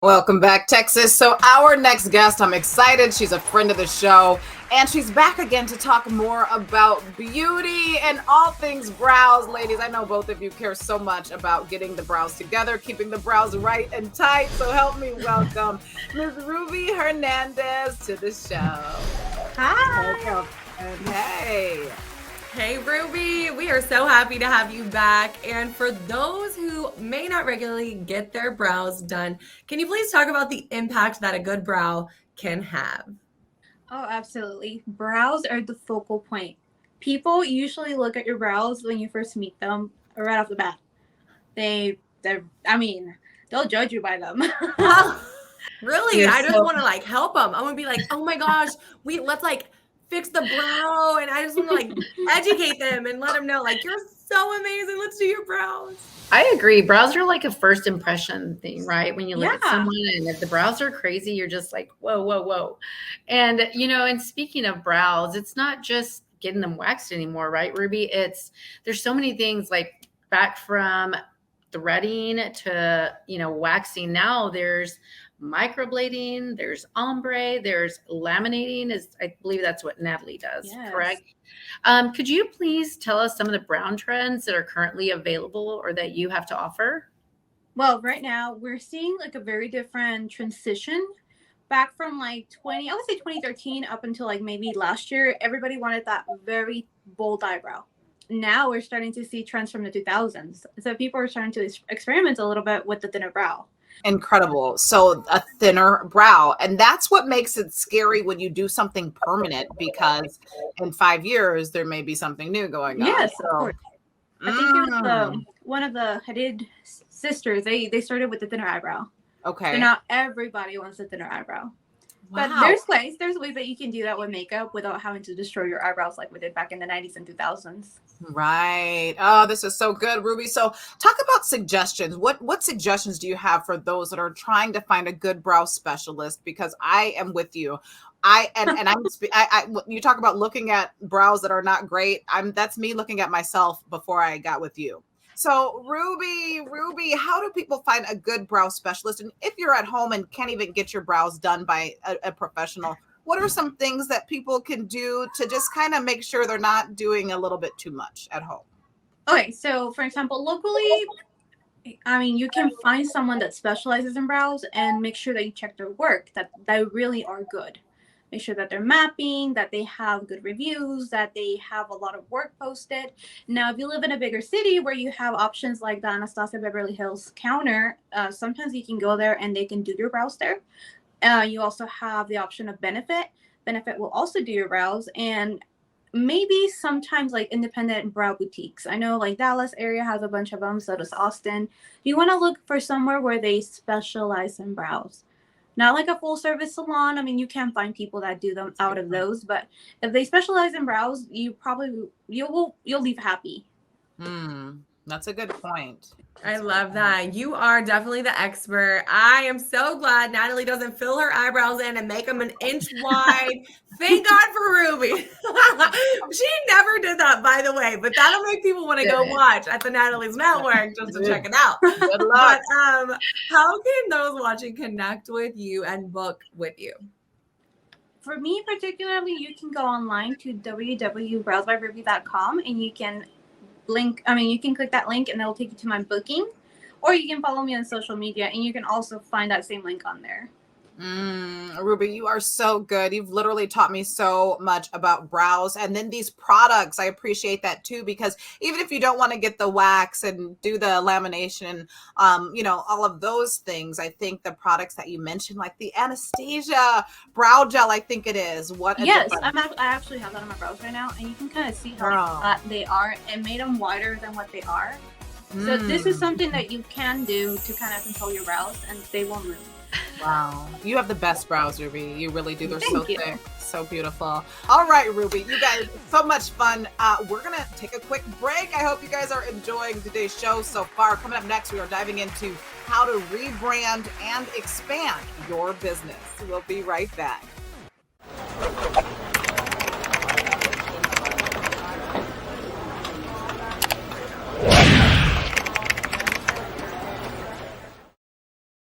Welcome back, Texas. So our next guest, I'm excited. She's a friend of the show, and she's back again to talk more about beauty and all things brows. Ladies, I know both of you care so much about getting the brows together, keeping the brows right and tight. So help me welcome Ms. Ruby Hernandez to the show. Hi. Welcome. And hey. Hey, Ruby. We are so happy to have you back. And for those who may not regularly get their brows done, can you please talk about the impact that a good brow can have? Oh, absolutely. Brows are the focal point. People usually look at your brows when you first meet them or right off the bat. They'll judge you by them. Really? You're I just so- want to help them. I want to be like, oh my gosh, let's fix the brow. And I just want to educate them and let them know you're so amazing. Let's do your brows. I agree. Brows are like a first impression thing, right? When you look at Yeah. someone and if the brows are crazy, you're just like, whoa, whoa, whoa. And, and speaking of brows, it's not just getting them waxed anymore, right, Ruby? There's so many things back from threading to, waxing. Now there's microblading, there's ombre, there's laminating. I believe that's what Natalie does, Yes. correct? Could you please tell us some of the brown trends that are currently available or that you have to offer? Well, right now we're seeing a very different transition back from I would say 2013 up until maybe last year. Everybody wanted that very bold eyebrow. Now we're starting to see trends from the 2000s. So people are starting to experiment a little bit with the thinner brow. Incredible. So a thinner brow. And that's what makes it scary when you do something permanent, because in 5 years, there may be something new going on. Yes, So, of course. I think it was one of the Hadid sisters. They started with the thinner eyebrow. okay. So now everybody wants a thinner eyebrow. But Wow. there's ways that you can do that with makeup without having to destroy your eyebrows like we did back in the 90s and 2000s. Right. Oh, this is so good, Ruby. So talk about suggestions. What suggestions do you have for those that are trying to find a good brow specialist? Because I am with you. You talk about looking at brows that are not great. That's me looking at myself before I got with you. So Ruby, how do people find a good brow specialist? And if you're at home and can't even get your brows done by a professional, what are some things that people can do to just kind of make sure they're not doing a little bit too much at home? Okay, so for example, locally, you can find someone that specializes in brows and make sure that you check their work, that they really are good. Make sure that they're mapping, that they have good reviews, that they have a lot of work posted. Now, if you live in a bigger city where you have options like the Anastasia Beverly Hills counter, sometimes you can go there and they can do your brows there. You also have the option of Benefit. Benefit will also do your brows, and maybe sometimes independent brow boutiques. I know Dallas area has a bunch of them, so does Austin. You want to look for somewhere where they specialize in brows. Not a full service salon. You can find people that do them out of those, but if they specialize in brows, you'll leave happy. That's a good point. I love that. You are definitely the expert. I am so glad Natalie doesn't fill her eyebrows in and make them an inch wide. Thank God for Ruby. She never did that, by the way, but that'll make people want to go watch at the Natalie's Network just to check it out. Good luck. But how can those watching connect with you and book with you? For me particularly, you can go online to www.browsbyruby.com and you can you can click that link and it'll take you to my booking, or you can follow me on social media and you can also find that same link on there. Ruby, you are so good. You've literally taught me so much about brows, and then these products. I appreciate that too, because even if you don't want to get the wax and do the lamination, all of those things, I think the products that you mentioned, like the Anastasia brow gel, I think it is. Yes, I actually have that on my brows right now, and you can kind of see how flat they are and made them wider than what they are. So this is something that you can do to kind of control your brows, and they won't move. Wow. You have the best brows, Ruby. You really do. They're so Thank you. thick. So beautiful. All right, Ruby, you guys, so much fun. We're going to take a quick break. I hope you guys are enjoying today's show so far. Coming up next, we are diving into how to rebrand and expand your business. We'll be right back.